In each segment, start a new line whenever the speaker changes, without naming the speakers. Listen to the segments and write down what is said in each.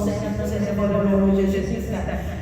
Seigneur, nous élèvons le nom de Jésus.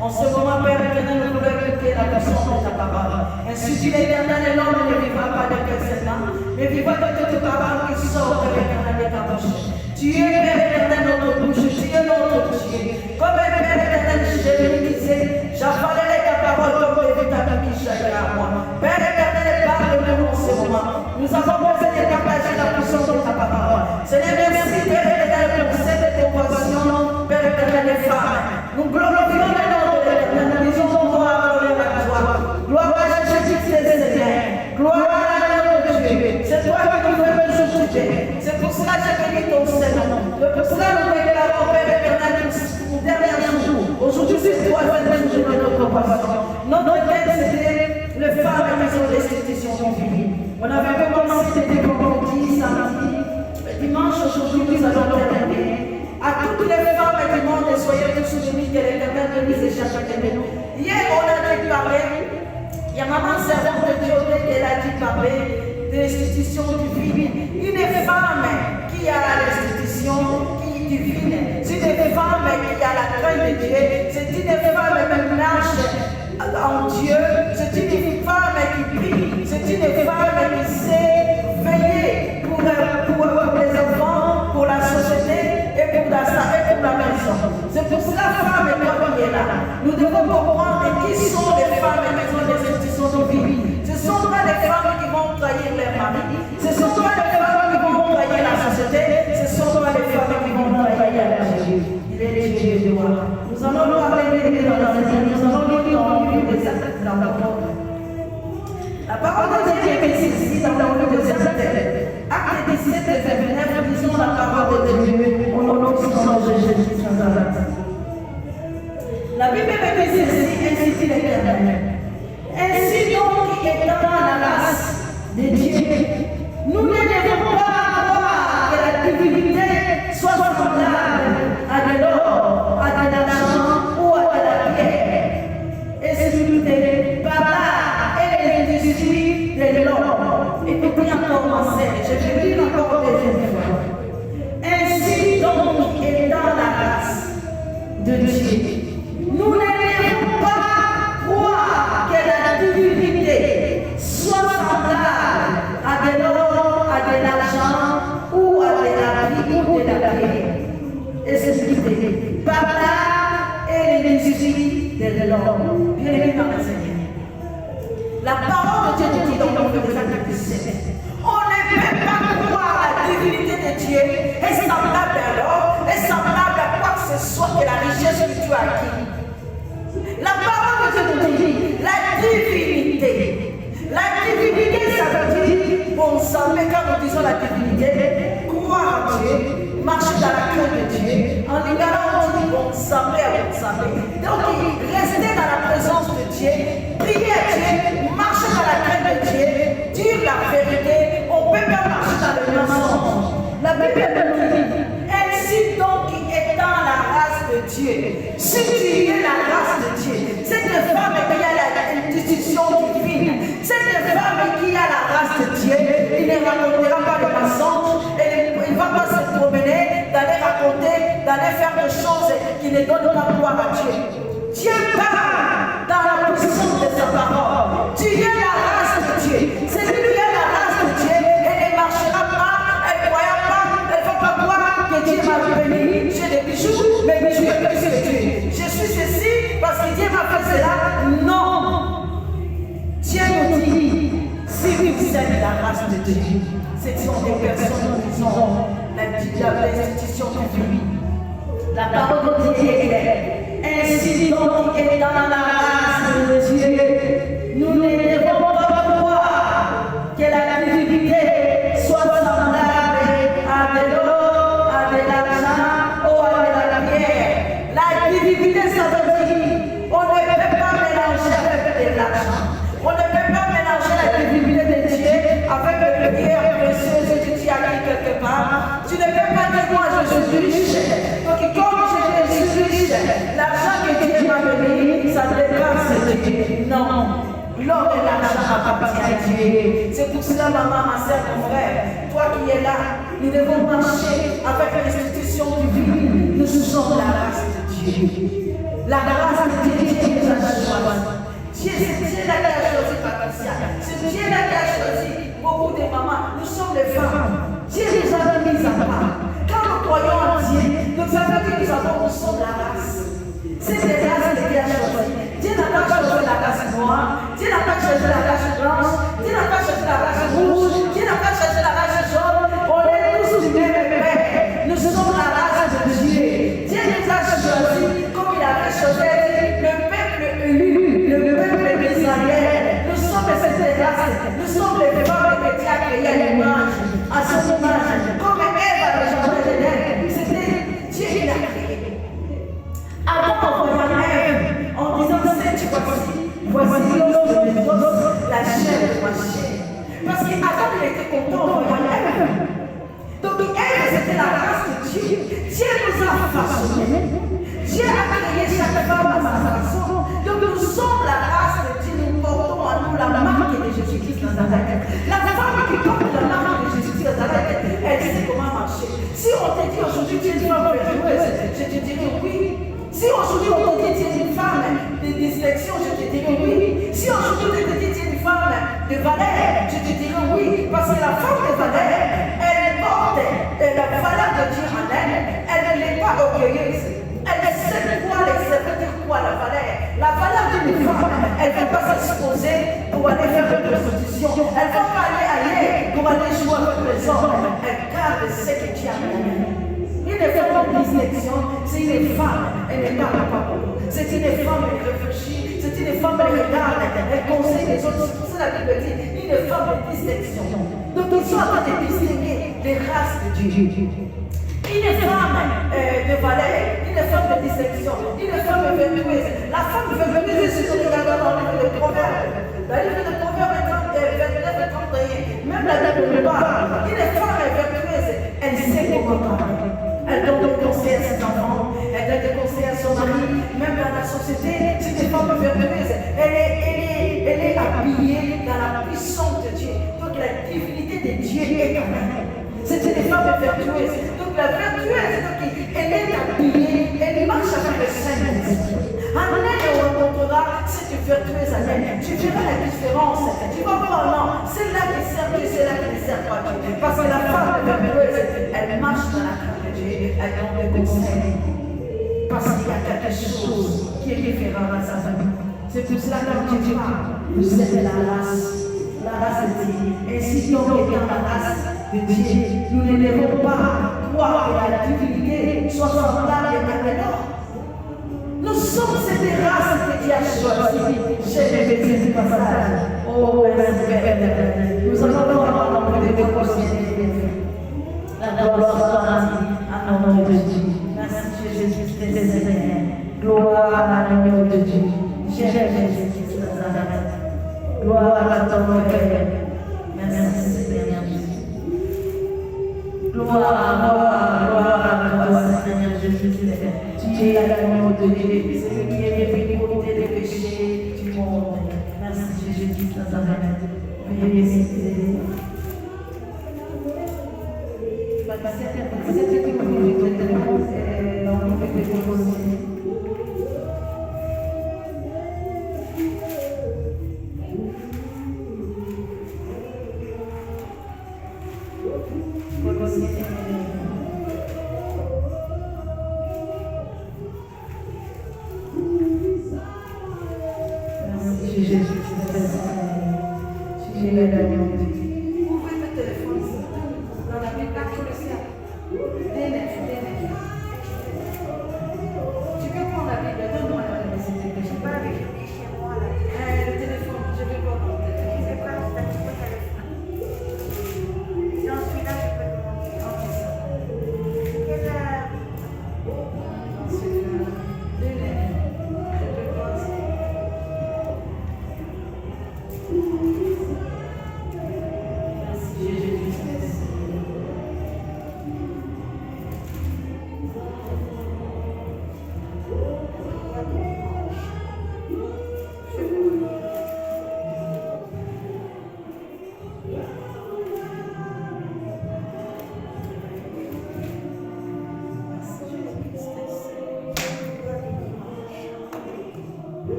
En ce moment, Père éternel, nous voulons écouter la puissance de ta parole. Ainsi dit l'Éternel, et l'homme ne vivra pas de pain seulement, mais vivra de toute parole qui sort de l'Éternel de ta bouche. Tu es, Père éternel, notre bouche, tu es notre Dieu. Comme un Père éternel, je disais, j'appellerai ta parole comme des vitamines qui chacun à moi. Père éternel, parle-nous en ce moment. Nous avons besoin de partager la puissance de ta parole. Seigneur, merci, Père éternel, pour cette convention, Père éternel, des femmes. Nous glorifions le nom de l'Éternel. Nous disons gloire à toi. Gloire à Jésus, Seigneur. Gloire à notre Dieu. C'est toi qui nous fais justifier. C'est pour cela que j'ai béni ton Seigneur. C'est pour cela que nous déclarons, Père éternel, pour dernier jour. Aujourd'hui, c'est toi, Seigneur, de notre compassion. Notre thème, c'était les femmes qui ont l'institution divine. On avait commencé, c'était vendredi, samedi, dimanche, aujourd'hui, nous allons terminer. À toutes les femmes du monde, soyez tous soutenus que l'Éternel nous et chacun de nous. Hier, on a dû parler, il y a maman servante de Dieu qui a dû parler de l'institution divine. Une femme qui a l'institution divine, c'est une femme qui a la crainte de Dieu, c'est une femme qui marche en Dieu, c'est une femme qui prie, c'est une femme qui sait veiller pour les enfants, pour la société et pour la maison. C'est pour cela, femme et toi qui est là, nous devons comprendre qui sont les femmes et qui ont des institutions divines. Ce sont pas les femmes qui vont trahir leur mari, ce sont pas les femmes qui vont trahir la société, ce sont pas les femmes qui vont trahir la Jésus. Il est le Dieu de moi. Nous allons parler de nous allons lire dans le livre des Actes dans la parole. La parole de Dieu est ici dans le livre des Actes. Acte 17 et 29, lisons la parole de Dieu au nom du Seigneur Jésus de Nazareth. La Bible me dit ceci, ainsi dit l'Éternel. Ainsi donc, étant la race de Dieu, nous ne devons pas croire que la divinité soit semblable à de l'or, à de l'argent ou à de la pierre. Et c'est par là et l'industrie de l'or. Et puis encore commencer, je vais lire encore des fois. Ainsi donc, étant la race de Dieu, nous ne devons pas croire que la divinité soit semblable à de l'or, à de l'argent ou à de la vie ou de la pierre. Et c'est par là et l'industrie de l'or. Bien aimé dans le Seigneur. La parole de Dieu dit dans le livre des Actes 17. On ne peut pas croire la divinité de Dieu est semblable à l'or, est semblable à quoi que ce soit que la richesse que tu as acquis. La parole de Dieu nous dit la divinité. La divinité, ça veut dire, bon sang, mais quand nous disons la divinité, croire en Dieu, marcher dans la crainte de Dieu, en libérant, on dit bon sang, mais bon sang. Donc, rester dans la présence de Dieu, prier à Dieu, marcher dans la crainte de Dieu, dire la vérité, on ne peut pas marcher dans le mensonge. La Bible nous dit, ainsi donc étant la race de Dieu, si tu es la race de Dieu, cette femme qui a l'institution divine, cette femme qui a la race de Dieu, il ne racontera pas de mensonge, il ne va pas se promener, d'aller raconter, d'aller faire des choses qui ne donnent pas gloire à Dieu. Dieu parle dans la puissance de sa parole. Tu es la race de Dieu. C'est lui qui est la race de Dieu. Elle ne marchera pas, elle ne croira pas, elle ne va pas croire que Dieu m'a béni. J'ai des bijoux, mais mes bijoux sont plus que Dieu. Je suis ceci parce que Dieu m'a fait cela. Non. Dieu nous dit, si vous êtes la race de Dieu, ce sont des personnes qui ont l'institution divine. La parole de Dieu est claire. Ainsi donc, étant la race de Dieu, nous ne devons pas croire que la divinité soit semblable à de l'or, à de l'argent ou à de la pierre. La divinité, ça veut dire on ne peut pas mélanger avec de l'argent. On ne peut pas mélanger la divinité de Dieu avec le pierre précieux que tu as mis quelque part. Tu ne peux pas dire moi je suis riche. Donc comme je suis riche, l'argent que Dieu m'a donné, ça dépasse Dieu. Non. L'or et l'argent appartiennent à Dieu. C'est pour cela, maman, ma soeur, mon frère, toi qui es là, nous devons marcher avec l'institution divine. Nous sommes la race de Dieu. La grâce de Dieu, Dieu nous a choisi. Dieu, c'est Dieu-là qui a choisi Patricia. C'est Dieu-là qui a choisi beaucoup de mamans. Nous sommes les femmes. Dieu nous a mis à part. Quand nous croyons en Dieu, nous savons que nous sommes la race. C'est des races que Dieu a choisi. Dieu n'a pas choisi la race noire. Dieu n'a pas choisi la race blanche. Dieu n'a pas choisi la race rouge. Dieu n'a pas choisi la race jaune. On est tous du même père. Nous sommes la race de Dieu. Dieu nous a choisi comme il avait choisi le peuple élu, le peuple d'Israël. Nous sommes cette race. Nous sommes les femmes que Dieu a créées à l'image, à son image. Comme Ève avait changé de l'air. C'était Dieu qui l'a créé. Avant, on voyait Ève en disant cette voici l'os de mes os, la chair de ma chair. Parce qu'Adam il était content, on voyait Ève. Donc Ève c'était la race de Dieu. Dieu nous a façonnés. Dieu a créé chaque femme à sa façon. Donc nous sommes la race de Dieu. Nous portons en nous la marque de Jésus-Christ Nazareth. La femme qui porte la marque de Jésus-Christ Nazareth, elle sait comment marcher. Si on te dit aujourd'hui tu es une femme vertueuse, je te dirai oui. Si aujourd'hui on te dit tu es une femme de distinction, je te dirai oui. Si aujourd'hui on te dit tu es une femme de valeur, je te dirai oui. Parce que la femme de valeur, elle porte la valeur de Dieu en elle. Elle n'est pas orgueilleuse. Elle sait quoi, ça veut dire quoi la valeur. La valeur d'une femme, elle ne va pas s'exposer pour aller faire une prostitution. Elle ne va pas aller ailleurs pour aller jouer avec les hommes. Elle garde ce que Dieu a mis. Il ne fait pas de distinction, c'est une femme, elle ne parle pas beaucoup. C'est une femme, elle réfléchit, c'est une femme, elle regarde, elle conseille les autres. C'est pour ça que la Bible dit, une femme de distinction. Donc ils sont en train de distinguer les races de Dieu. Une femme de valeur, une femme de distinction, une femme vertueuse. La femme vertueuse, c'est ce que nous regardons dans le livre de Proverbes. Dans le livre de Proverbes 29 et 31, même la Bible nous parle. Une femme vertueuse, elle sait comment parler. Elle donne des conseils à ses enfants, elle donne des conseils à son mari, même dans la société, c'est une femme vertueuse. Elle est habillée dans la puissance de Dieu. Donc la divinité de Dieu est en elle. C'est une femme vertueuse. Donc la vertueuse, elle est habillée, elle marche avec le Saint-Esprit. En elle, on rencontrera cette vertueuse en elle. Tu verras la différence. Tu vas voir, non, c'est là qui sert Dieu, c'est là qui ne sert pas Dieu. Parce que la femme vertueuse, elle marche dans la crainte de Dieu, elle donne des conseils. Parce qu'il y a quelque chose qui est différent dans sa famille. C'est pour cela que Dieu parle. Vous êtes la race de Dieu. Ainsi donc étant la race de Dieu, nous ne devons pas croire que la divinité soit semblable à l'or. Nous sommes cette race que Dieu a choisie. J'ai répété ce passage. Oh, merci Père. Nous allons voir dans le dévotion. La gloire soit à nom de Dieu. Merci Jésus-Christ. Gloire à l'agneau de Dieu. J'aime Jésus-Christ Nazareth. Gloire à ton Père. Merci Seigneur Jésus. Gloire à toi Seigneur Jésus-Christ. Tu es l'agneau de Dieu. C'est lui qui est venu ôter les péchés du monde. Merci Jésus-Christ Nazareth. Veuillez m'aider. C'était que vous voulez de téléphone et on peut te proposer.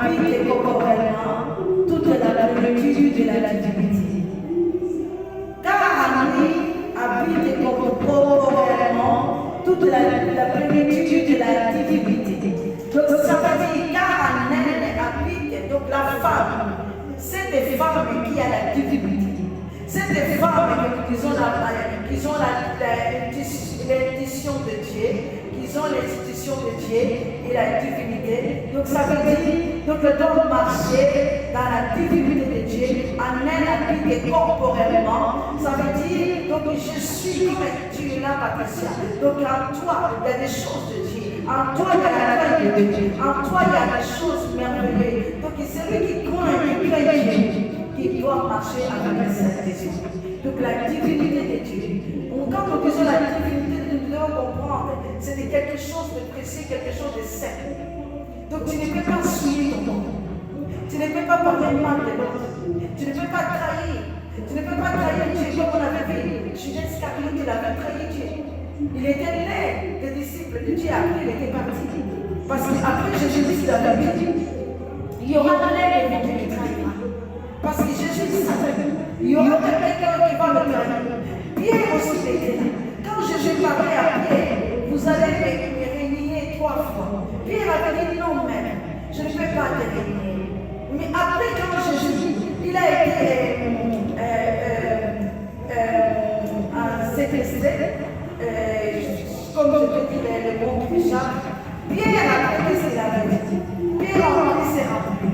habite corporellement toute la plénitude de la divinité. Car en lui habite corporellement toute la plénitude de la divinité. Donc ça veut dire car en elle habite, donc la femme, c'est des femmes qui a la divinité. C'est des femmes qui ont l'intuition de Dieu, qui ont l'institution de Dieu et la divinité. Donc ça veut dire donc le don marcher dans la divinité de Dieu, en elle habite corporellement. Ça veut dire donc je suis comme tu es là, Patricia. Donc en toi, il y a des choses de Dieu. En toi, il y a la crainte de Dieu. En toi, il y a des choses merveilleuses. Donc c'est lui qui craint Dieu qui doit marcher avec cette vision. Donc la divinité de Dieu. Quand nous disons la divinité, nous devons comprendre, c'est quelque chose de précis, quelque chose de saint. Donc tu ne peux pas souiller ton monde. Tu ne peux pas parler mal de l'autre. Tu ne peux pas trahir. Tu ne peux pas trahir Dieu comme on avait vu. Judas Iscariote, il avait trahi Dieu. Il était né des disciples de Dieu, après il était parti. Parce qu'après Jésus avait dit, il y aura l'un de vous qui trahira. Parce que Jésus savait, il y aura quelqu'un qui va me trahir. Pierre aussi était là. Quand Jésus parlait à Pierre, vous allez me régner 3 fois. Pierre avait dit non, même, je ne peux pas te régner. Mais après, quand Jésus, il a été séquestré, comme je peux dire le mot qui m'échappe, Pierre a dit ce qu'il avait dit. Pierre a dit ses rempli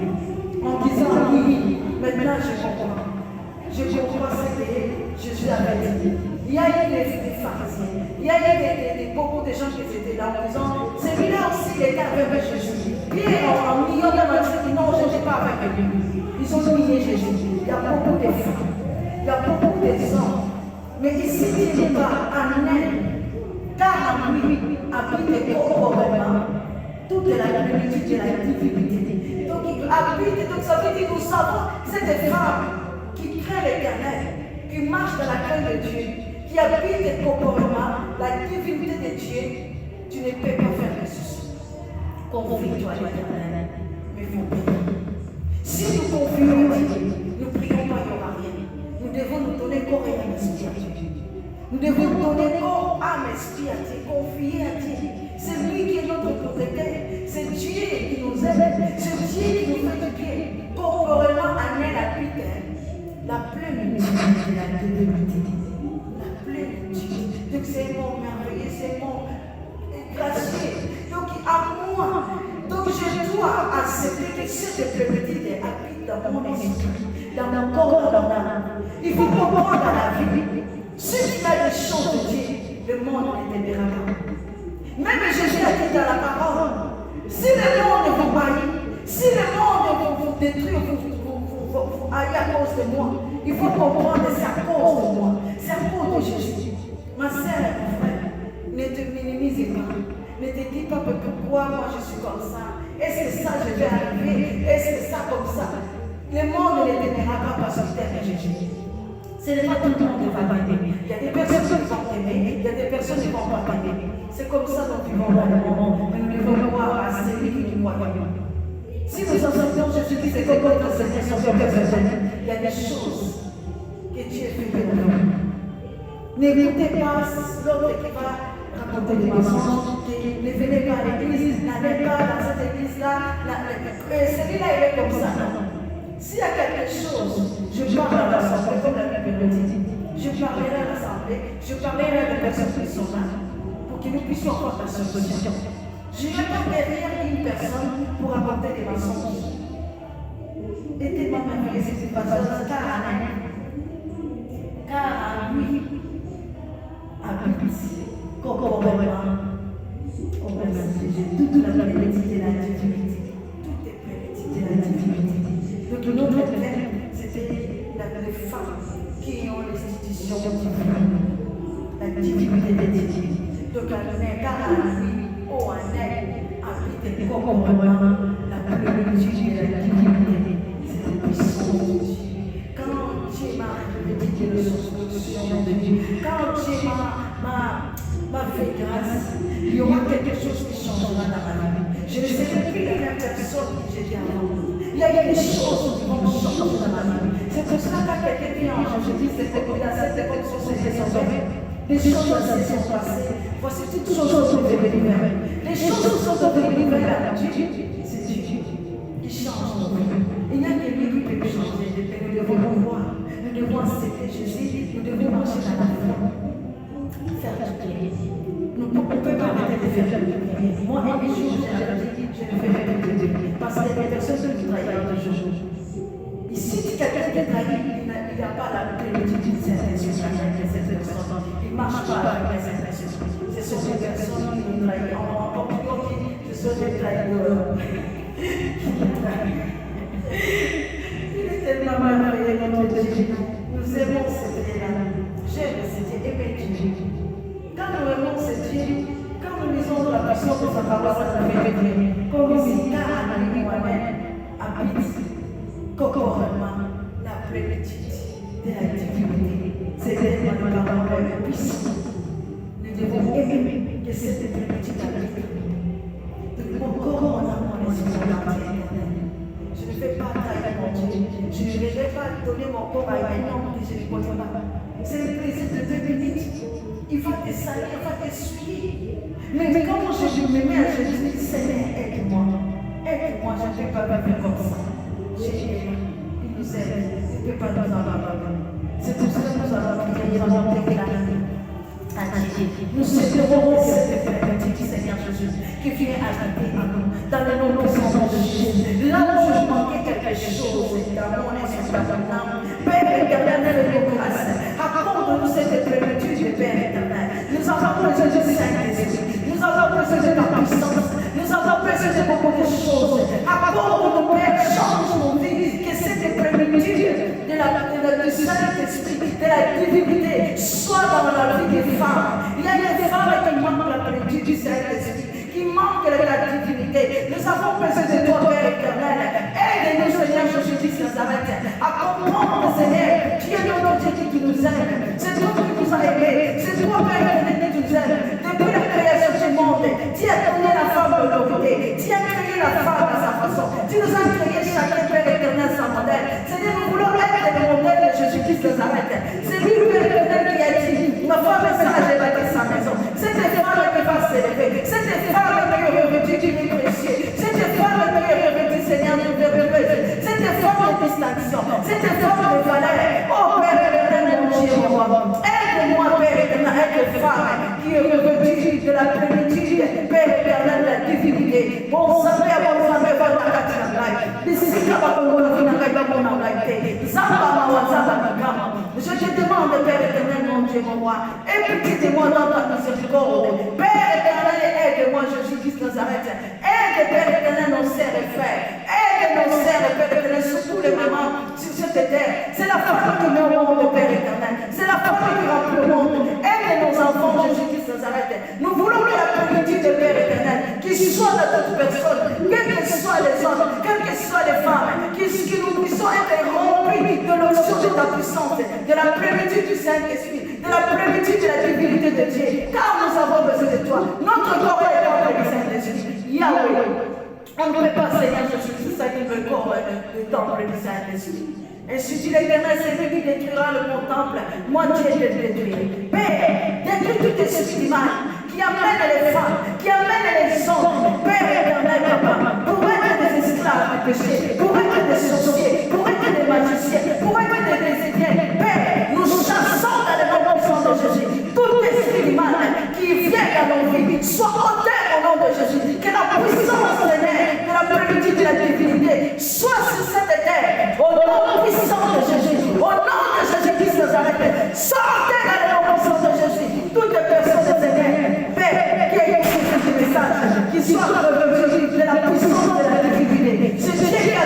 en disant oui, maintenant je comprends. Je comprends ce que Jésus avait dit. Il y a eu des pharisiens, il y a eu beaucoup de gens qui étaient là en disant celui-là aussi il était avec Jésus. Pierre en million de gens dit non, je n'étais pas avec lui. Ils ont nié Jésus. Il y a beaucoup de femmes, il y a beaucoup de hommes. Mais ici, il n'est pas en elle, car en lui habite corporellement toute la plénitude de la divinité. Donc il habite, donc ça veut dire que nous savons que c'est des femmes qui créent l'Éternel, qui marchent dans la crainte de Dieu, qui habitent corporellement la divinité de Dieu. Tu ne peux pas faire les choses. Confie-toi à l'Éternel, mais il faut prier. Si nous confions à Dieu, nous ne prions pas, il n'y aura rien. Nous devons nous donner corps et âme esprit à Dieu. Nous devons nous donner corps, âme, esprit à Dieu, confier à Dieu. C'est lui qui est notre protecteur. C'est Dieu qui nous aide. C'est Dieu qui nous fait du bien. Corporellement, en elle habite la plénitude de la divinité. La plénitude. Donc c'est un mot merveilleux, c'est un mot gracieux. Donc à moi, donc je dois accepter que cette plénitude habite dans mon esprit, dans mon corps, dans mon âme. Il faut comprendre dans la vie. Si tu as des choses de Dieu, le monde ne t'aidera pas. Même Jésus a dit dans la parole, si le monde vous haït, si le monde vous détruit, vous haït à cause de moi, il faut comprendre que c'est à cause de moi, c'est à cause de Jésus. Ma sœur et mon frère, ne te minimise pas, ne te dis pas pourquoi moi je suis comme ça. Est-ce que ça je vais arriver? Est-ce que ça comme ça? Le monde ne t'aimera pas parce que tu aimes Jésus. Ce n'est pas tout le monde qui va t'aimer. Il y a des personnes qui vont t'aimer, il y a des personnes qui ne vont pas t'aimer. C'est comme ça dont nous vivons dans le monde, mais nous devons croire à celui qui nous croit. Si nous acceptons Jésus-Christ, c'est comme notre Seigneur personnel, il y a des choses que Dieu fait de nous. N'écoutez pas l'autre qui va raconter des mensonges, ne venez pas à l'église, n'allez pas dans cette église-là. Celui-là, il est comme ça. S'il y a quelque chose, je parle à l'assemblée, comme la Bible le dit. Je parlerai à l'assemblée, je parlerai à des personnes qui sont là, pour que nous puissions avoir la solution. Je ne vais pas derrière une personne pour apporter des mensonges. Et tellement merveilleux, c'est cette personne, car en lui habite corporellement toute la plénitude de la divinité. Toute est plénitude de la divinité. Donc notre thème, c'était les femmes qui ont l'institution divine, la divinité de Dieu. Donc car en lui, en elle, habite corporellement la plénitude de la divinité. C'est la puissance de Dieu. Quand Dieu m'a révélé les solutions de Dieu, quand Dieu m'a fait grâce, il y aura quelque chose qui changera dans ma vie. Je ne serai plus la même personne que j'étais avant. Il y a des choses qui vont changer dans ma vie. C'est pour cela que quelqu'un vient en Jésus, c'est pour la cette époque sur ses sauvés. Les choses se sont passées. Voici toutes choses sont devenues nouvelles. Les choses sont devenues nouvelles. C'est Dieu qui change nos vies. Il n'y a que lui qui peut nous changer. Nous devons voir. Nous devons accepter Jésus. Nous devons marcher dans la foi. Faire du bien. On ne peut pas arrêter de faire du bien. Moi, un jour, j'ai dit, je ne ferai plus de bien. Parce qu'il y a des personnes qui travaillent dans le jour. Ici, si quelqu'un qui trahit, il n'y a pas la plénitude d'une certaine personne. Il ne marche pas avec les intentions. Ce sont des personnes qui nous trahissent. En portugais, ce sont des trahisons. Il est tellement merveilleux, notre Dieu. Nous aimons ce Dieu-là. J'aime ce Dieu, aimez Dieu. Quand nous aimons ce Dieu, quand nous lisons la puissance de sa parole, ça fait rêver. Comme si car en moi-même habite corporellement la plénitude de la divinité. C'est tellement de parole puissante. Nous devons aimer que cette plénitude habite. De mon corps, mon âme, mon esprit, mon âme. Je ne vais pas trahir mon Dieu. Je ne vais pas donner mon corps à un homme que je ne connais pas. C'est le plaisir de 2 minutes. Il va te salir, il va t'essuyer. Mais quand je me mets à Jésus, je dis Seigneur, aide-moi. Aide-moi, je ne vais pas vivre comme ça. Jésus, il nous aide. Il ne peut pas nous abandonner. C'est pour ça que nous allons prier, nous allons déclarer à Dieu. Nous célébrons cette fête du Seigneur Jésus qui vient habiter en nous, dans le nom puissant de Jésus. Là où je manquais quelque chose, dans mon esprit, dans mon âme, Père éternel de grâce, accorde-nous cette plénitude, Père éternel. Nous avons besoin du Saint-Esprit, nous avons besoin de ta puissance, nous avons besoin de beaucoup de choses. Accorde-nous, Père, change nos vies, que cette plénitude du Saint-Esprit, de la divinité, soit dans la vie des femmes. Il y a des femmes qui manquent la plénitude du Saint-Esprit, qui manquent de la divinité. Nous avons besoin de toi, Père éternel. Aide-nous, Seigneur Jésus-Christ Nazareth, à comprendre, Seigneur, tu es notre Dieu qui nous aime. C'est toi qui nous as aimés. C'est toi, Père éternel, qui nous aime. Depuis la création du monde, tu as donné la femme de l'autorité. Tu as créé la femme à sa façon. Tu nous as créé chacun, Père éternel, sans modèle. Seigneur, nous voulons être le modèle de Jésus-Christ Nazareth. C'est lui, Père éternel, qui a dit, ma femme est sage, elle va dans sa maison. C'est des femmes qui vont s'élever. C'est des femmes qui ont revêtu du précieux. C'est des femmes qui ont revêtu, Seigneur, de vertueuse. C'est des femmes de distinction. C'est des femmes de valeur. Oh, Père éternel, mon Dieu, mon roi. Aide-moi, Père éternel, être femme qui est revêtue de la plénitude, Père éternel, de la divinité. Bon, ça fait bon, ça fait bon, ça fait je te demande, Père éternel, mon Dieu, mon roi, aie pitié de moi dans ta miséricorde. Père éternel, aide-moi, Jésus-Christ Nazareth. Aide, Père éternel, nos sœurs et frères. Aide nos sœurs, Père éternel, sur tous les moments, sur cette terre. C'est la femme qui met au monde, Père éternel. C'est la femme qui remplit le monde. Aide nos enfants, Jésus-Christ Nazareth. Nous voulons que la plénitude de Père éternel, qui soit dans toute personne, quels que soient les hommes, quelles que soient les femmes, que nous puissions être remplis de l'onction de ta puissance, de la plénitude du Saint-Esprit, de la plénitude de la divinité de Dieu, car nous avons besoin de toi. Notre corps est le temple du Saint-Esprit. Yahweh, on ne peut pas, Seigneur Jésus, c'est ça qui veut le corps, le temple du Saint-Esprit. Et si tu l'éternel, c'est lui qui détruira le mon temple, moi Dieu je le détruire. Père, détruis tout esprit mal qui amène les femmes, qui amène les hommes, Père éternel, Papa, pour être des esclaves du péché, pour être des sorciers, pour être des magiciens, pour être des Égyptiens. Père, nous chassons dans le nom puissant de Jésus tout esprit mal qui vient dans nos vies, soit ôté au nom de Jésus, que la puissance de la plénitude de la divinité soit sur cette terre, au nom puissant de Jésus, au nom de Jésus-Christ Nazareth. Sortez dans le nom puissant de Jésus, toutes les personnes de Seigneur, Père, qui a écrit ce message, qui soit revenue de la puissance de la divinité. C'est Dieu qui a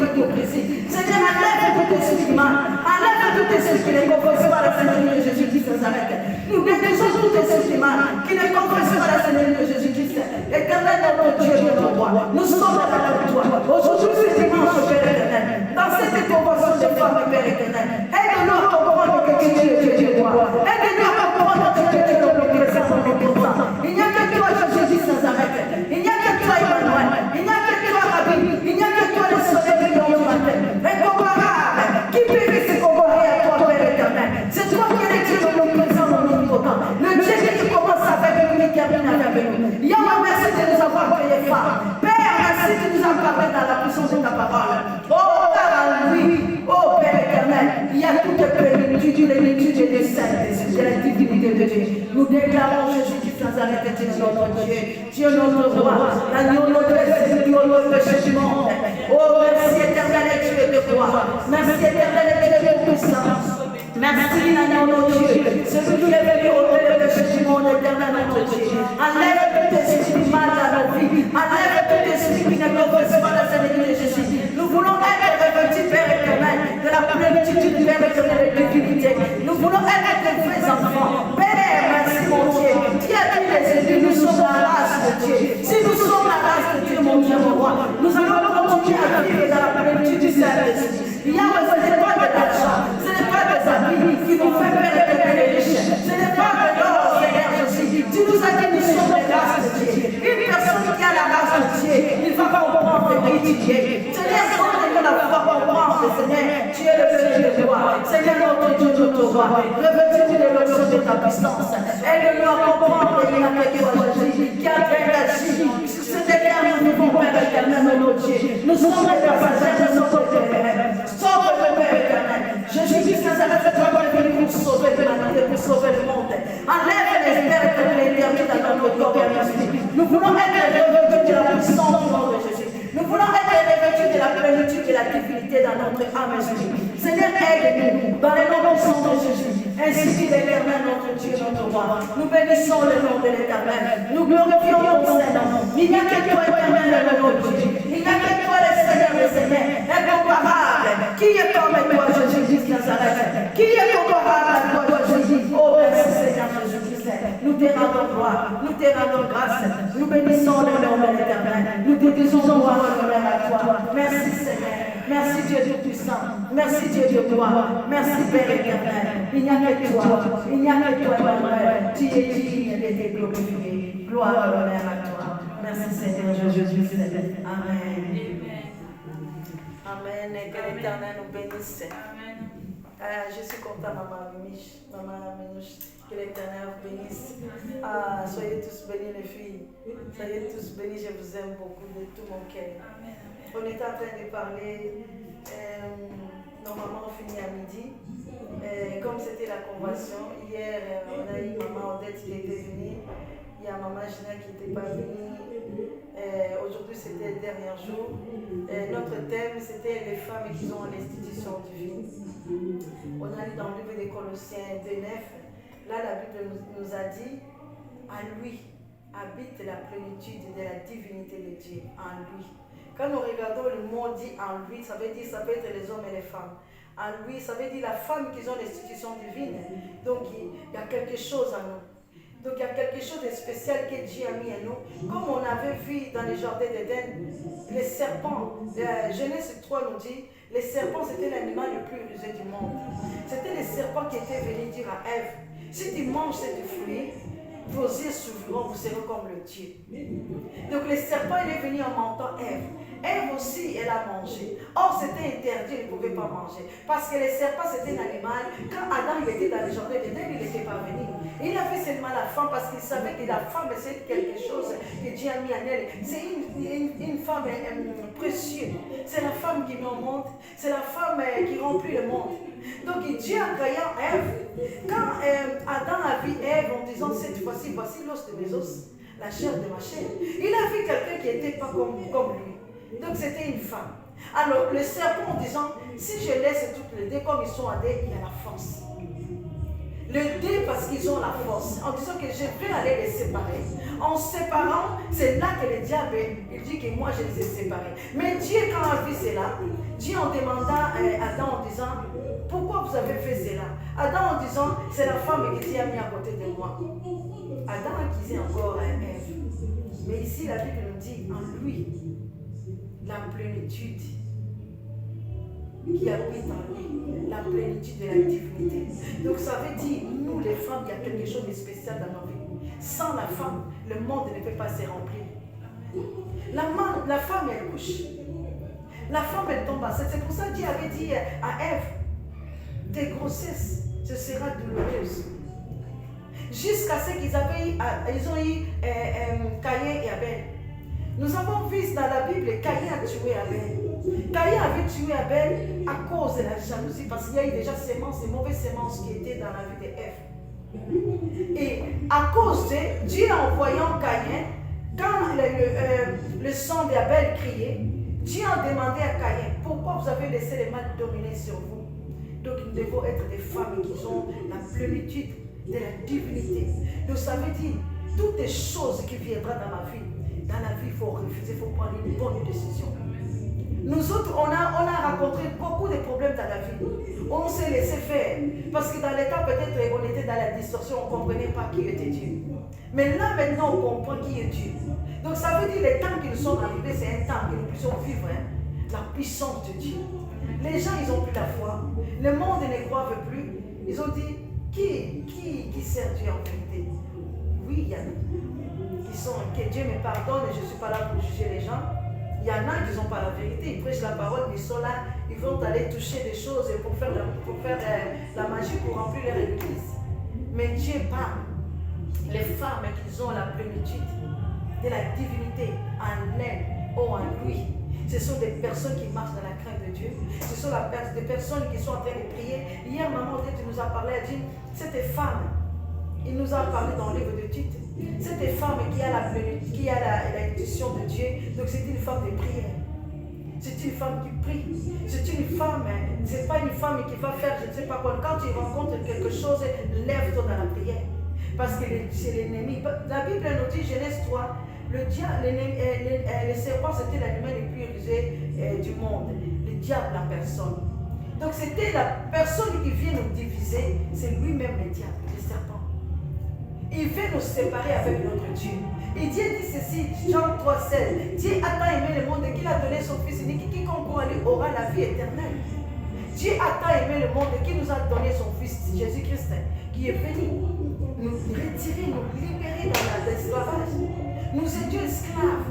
l'hypocrisie. Seigneur, enlève tout esprit mal. Enlève tout esprit qui ne confesse pas la Seigneur de Jésus-Christ de Nazareth. Nous détruisons tout esprit mal qui ne confesse pas la Seigneur de Jésus-Christ. Éternel, notre Dieu, notre roi. Nous sommes avec toi. Aujourd'hui, c'est dimanche, Père éternel. Dans cette convention de femmes, Père éternel, aide-nous à comprendre que tu es Dieu, Dieu, roi. Aide-nous à comprendre que tu es Dieu, notre présent, notre présent. Il n'y a que toi, Jésus de Nazareth. Il n'y a que toi, Emmanuel. Il n'y a que toi, Rabbi. Il n'y a que toi, le soleil brillant du matin. Incomparable. Qui peut se comparer à toi, Père éternel? C'est toi qui es le Dieu, notre présent, notre omnipotent. Le Dieu qui commence avec nous, qui termine avec nous. Yahweh, merci de nous avoir créés femmes. Père, merci de nous avoir parlé dans la puissance de ta parole. Oh, car oui, oh Père éternel, il y a toute plénitude, l'étude et les saintes, de la divinité de Dieu. Nous déclarons Jésus-Christ Nazareth, Dieu notre Dieu, Dieu notre roi, l'agneau notre Seigneur, notre péché du monde. Oh, merci éternel, Dieu de gloire. Merci éternel, Dieu de puissance. Merci, l'agneau notre Dieu, celui qui est venu ôter le péché du monde, éternel notre Dieu. Enlève tout esprit mal dans nos vies, enlève tout esprit qui ne confesse pas la Seigneur de Jésus. Nous voulons être revêtus, Père éternel, de la plénitude du Père éternel de divinité. Nous voulons être des vrais enfants. Père, merci mon Dieu. Qui a dit les élus, nous sommes la race de Dieu. Si nous sommes la race de Dieu, mon Dieu, mon roi, nous allons continuer à vivre dans la plénitude du Saint-Esprit. Il y a ce n'est pas de l'argent, ce n'est pas des habits qui nous fait Père éternel et riche. Ce n'est pas de l'or, Seigneur Jésus. Tu nous as dit, nous sommes les races de Dieu. Une personne qui a la race de Dieu, il va comprendre qui tu es. Seigneur, on la foi comprendre, Seigneur, tu es le Père de gloire. Seigneur, notre Dieu, notre roi, revêtis-nous de l'onction de ta puissance. Aide-nous à comprendre qu'il y a quelque Jésus qui a fait l'agir. C'est éternel, nous vivons, Père éternel, notre Dieu. Nous sommes les passagers de notre Père. Sauve le Père éternel. Jésus-Christ Nazareth, c'est toi qui es venu pour sauver l'humanité, pour sauver le monde. Enlève les terres que l'éternel dans notre corps et l'esprit. Nous voulons être revêtus de la puissance du nom de Jésus. Nous voulons être revêtus de la plénitude et de la divinité dans notre âme et esprit. Seigneur, aide-nous dans le nom puissant de Jésus. Ainsi dit l'éternel, notre Dieu, notre roi. Nous bénissons le nom de l'éternel. Nous glorifions ton Seigneur. Il n'y a que toi, éternel, notre Dieu. Il n'y a que toi, le Seigneur, le Seigneur. Incomparable. Qui est comme toi, Jésus-Christ Nazareth? Qui est comparable à toi, Jésus? Oh, merci, Seigneur Jésus-Christ. Nous te rendons gloire. Nous te rendons grâce. Nous bénissons le nom de l'éternel. Nous te disons gloire à toi. Merci, Seigneur. Merci, Dieu Tout-Puissant. Merci, Dieu de gloire. Merci, Père éternel. Il n'y a que toi. Il n'y a que toi, Emmanuel. Tu es digne d'être glorifié. Gloire et honneur à toi. Merci, Seigneur Jésus-Christ. Amen. Amen. Que l'éternel nous bénisse. Je suis contente, Maman Minouche. Que l'éternel vous bénisse. Soyez tous bénis, les filles. Soyez tous bénis. Je vous aime beaucoup de tout mon cœur. On est en train de parler. Normalement, on finit à midi. Comme c'était la convention, hier, on a eu Maman Odette qui était venue. Il y a Maman Gina qui n'était pas venue. Aujourd'hui, c'était le dernier jour. Notre thème, c'était les femmes qui ont l'institution divine. On a lu dans le livre des Colossiens 2:9. Là, la Bible nous a dit, à lui habite la plénitude de la divinité de Dieu, en lui. Quand nous regardons le mot dit en lui, ça veut dire ça peut être les hommes et les femmes. En lui, ça veut dire la femme qui ont l'institution divine. Donc, il y a quelque chose en nous. Donc, il y a quelque chose de spécial que Dieu a mis en nous. Comme on avait vu dans les jardins d'Éden, les serpents, Genèse 3 nous dit, les serpents c'était l'animal le plus rusé du monde. C'était les serpents qui étaient venus dire à Ève, si tu manges cette fruit, vos yeux s'ouvriront, vous serez comme le Dieu. Donc, les serpents, il est venu en mentant Ève. Ève aussi, elle a mangé. Or, c'était interdit, elle ne pouvait pas manger. Parce que les serpents, c'était un animal. Quand Adam il était dans le jardin d'Éden, il n'était pas venu. Il a fait seulement la femme parce qu'il savait que la femme, c'est quelque chose que Dieu a mis en elle. C'est une femme précieuse. C'est la femme qui met au monde. C'est la femme qui remplit le monde. Donc, Dieu a créé Ève. Quand Adam a vu Ève en disant, cette fois-ci, voici l'os de mes os, la chair de ma chair, il a vu quelqu'un qui n'était pas comme lui. Donc c'était une femme. Alors le serpent en disant, si je laisse toutes les deux comme ils sont à deux, il y a la force. Le deux parce qu'ils ont la force. En disant que je vais aller les séparer. En séparant, c'est là que le diable, il dit que moi je les ai séparés. Mais Dieu quand il a vu cela, Dieu en demanda à Adam en disant, pourquoi vous avez fait cela? Adam en disant, c'est la femme que Dieu a mis à côté de moi. Adam accusait encore Ève. Mais ici, la Bible nous dit, en lui, la plénitude qui habite en lui, la plénitude de la divinité. Donc ça veut dire, nous les femmes, il y a quelque chose de spécial dans nos vies. Sans la femme, le monde ne peut pas se remplir. La femme, elle couche. La femme, elle tombe enceinte. C'est pour ça que Dieu avait dit à Ève, tes grossesses, ce sera douloureuse. Jusqu'à ce qu'ils ont eu Caïn et Abel. Nous avons vu dans la Bible, Caïn a tué Abel. Caïn avait tué Abel à cause de la jalousie, parce qu'il y a eu déjà semences, des mauvaises semences qui étaient dans la vie d'Ève. Et à cause de Dieu en voyant Caïn, quand le sang d'Abel criait, Dieu a demandé à Caïn, pourquoi vous avez laissé le mal dominer sur vous? Donc nous devons être des femmes qui ont la plénitude de la divinité. Donc ça veut dire, toutes les choses qui viendront dans ma vie, dans la vie, il faut refuser, il faut prendre une bonne décision. Nous autres, on a rencontré beaucoup de problèmes dans la vie. On s'est laissé faire. Parce que dans l'état, peut-être, on était dans la distorsion, on ne comprenait pas qui était Dieu. Mais là, maintenant, on comprend qui est Dieu. Donc ça veut dire, les temps qui nous sont arrivés, c'est un temps que nous puissions vivre la puissance de Dieu. Les gens, ils n'ont plus la foi. Le monde ne croit plus. Ils ont dit, qui sert Dieu en vérité? Oui, il y en a qui sont, que Dieu me pardonne et je ne suis pas là pour juger les gens. Il y en a qui n'ont pas la vérité, ils prêchent la parole, mais ils sont là, ils vont aller toucher des choses pour faire la magie, pour remplir leur église. Mais Dieu parle. Les femmes qui ont la plénitude de la divinité en elle ou en lui, ce sont des personnes qui marchent dans la crainte de Dieu. Ce sont des personnes qui sont en train de prier. Hier, maman, tu nous as parlé, elle dit, cette femme, il nous a parlé dans le livre de Tite, cette femme qui a la plénitude, qui a l'intuition de Dieu, donc c'est une femme de prière. C'est une femme qui prie. C'est une femme, c'est pas une femme qui va faire, je ne sais pas quoi. Quand tu rencontres quelque chose, lève-toi dans la prière. Parce que c'est l'ennemi. La Bible nous dit, Genèse 3, le diable, le serpent, c'était l'animal le plus rusé du monde. Le diable, la personne. Donc c'était la personne qui vient nous diviser, c'est lui-même le diable, le serpent. Il veut nous séparer avec notre Dieu. Et Dieu dit ceci, Jean 3,16. Dieu a tant aimé le monde qu'il a donné son Fils unique, quiconque croit en lui aura la vie éternelle. Dieu a tant aimé le monde qu'il nous a donné son Fils, Jésus-Christ, qui est venu nous retirer, nous libérer dans l'esclavage. Nous étions esclaves.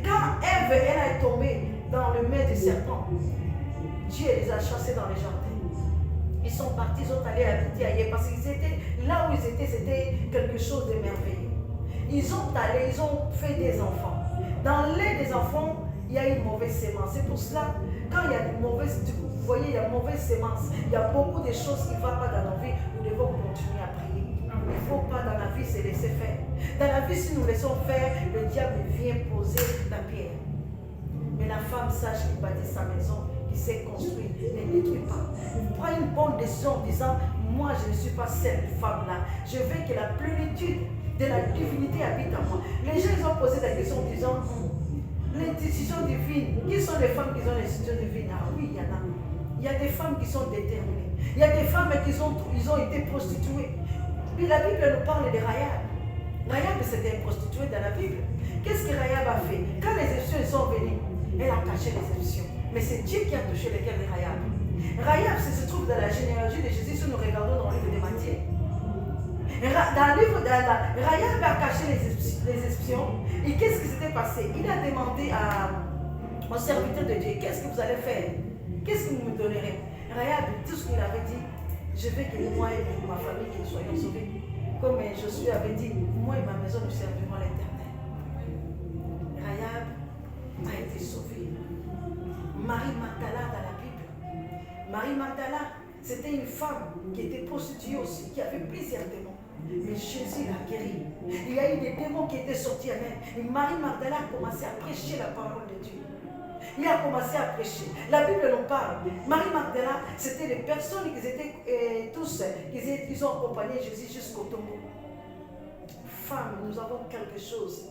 Quand Ève, elle est tombée dans le main du serpent, Dieu les a chassés dans les jardins. Ils sont partis, ils sont allés habiter ailleurs parce qu'ils étaient là où ils étaient, c'était quelque chose de merveilleux. Ils ont allé, ils ont fait des enfants. Dans l'air des enfants, il y a une mauvaise sémence. C'est pour cela, quand il y a une mauvaise, vous voyez, il y a une mauvaise sémence, il y a beaucoup de choses qui ne vont pas dans nos vies, nous devons continuer à prier. Il ne faut pas dans la vie se laisser faire. Dans la vie, si nous laissons faire, le diable vient poser la pierre. Mais la femme sage qui bâtit sa maison, qui s'est construite, ne détruit pas. Prends une bonne décision en disant, moi je ne suis pas cette femme-là. Je veux que la plénitude de la divinité habite en moi. Les gens ils ont posé la question en disant, l'institution divine, qui sont les femmes qui ont l'institution divine? Ah oui, il y en a. Il y a des femmes qui sont déterminées. Il y a des femmes qui ont été prostituées. Puis la Bible nous parle de Rahab. Rahab c'était une prostituée dans la Bible. Qu'est-ce que Rahab a fait? Quand les Égyptiens sont venus, elle a caché les Égyptiens. Mais c'est Dieu qui a touché les cœurs de Rahab. Rahab se trouve dans la généalogie de Jésus si nous regardons dans le livre de Matthieu. Dans le livre Rahab a caché les espions. Et qu'est-ce qui s'était passé? Il a demandé au serviteur de Dieu, qu'est-ce que vous allez faire? Qu'est-ce que vous me donnerez? Rahab, tout ce qu'il avait dit, je veux que moi et ma famille que nous soyons sauvés. Comme Josué avait dit, moi et ma maison nous servirons l'Éternel. Rahab a été sauvée. Marie Magdala dans la Bible. Marie Magdala, c'était une femme qui était prostituée aussi, qui avait plusieurs démons. Mais Jésus l'a guérie. Il y a eu des démons qui étaient sortis à elle. Et Marie Magdala a commencé à prêcher la parole de Dieu. Il a commencé à prêcher. La Bible nous parle. Marie Magdala, c'était les personnes qui étaient tous, qui ont accompagné Jésus jusqu'au tombeau. Femmes, nous avons quelque chose.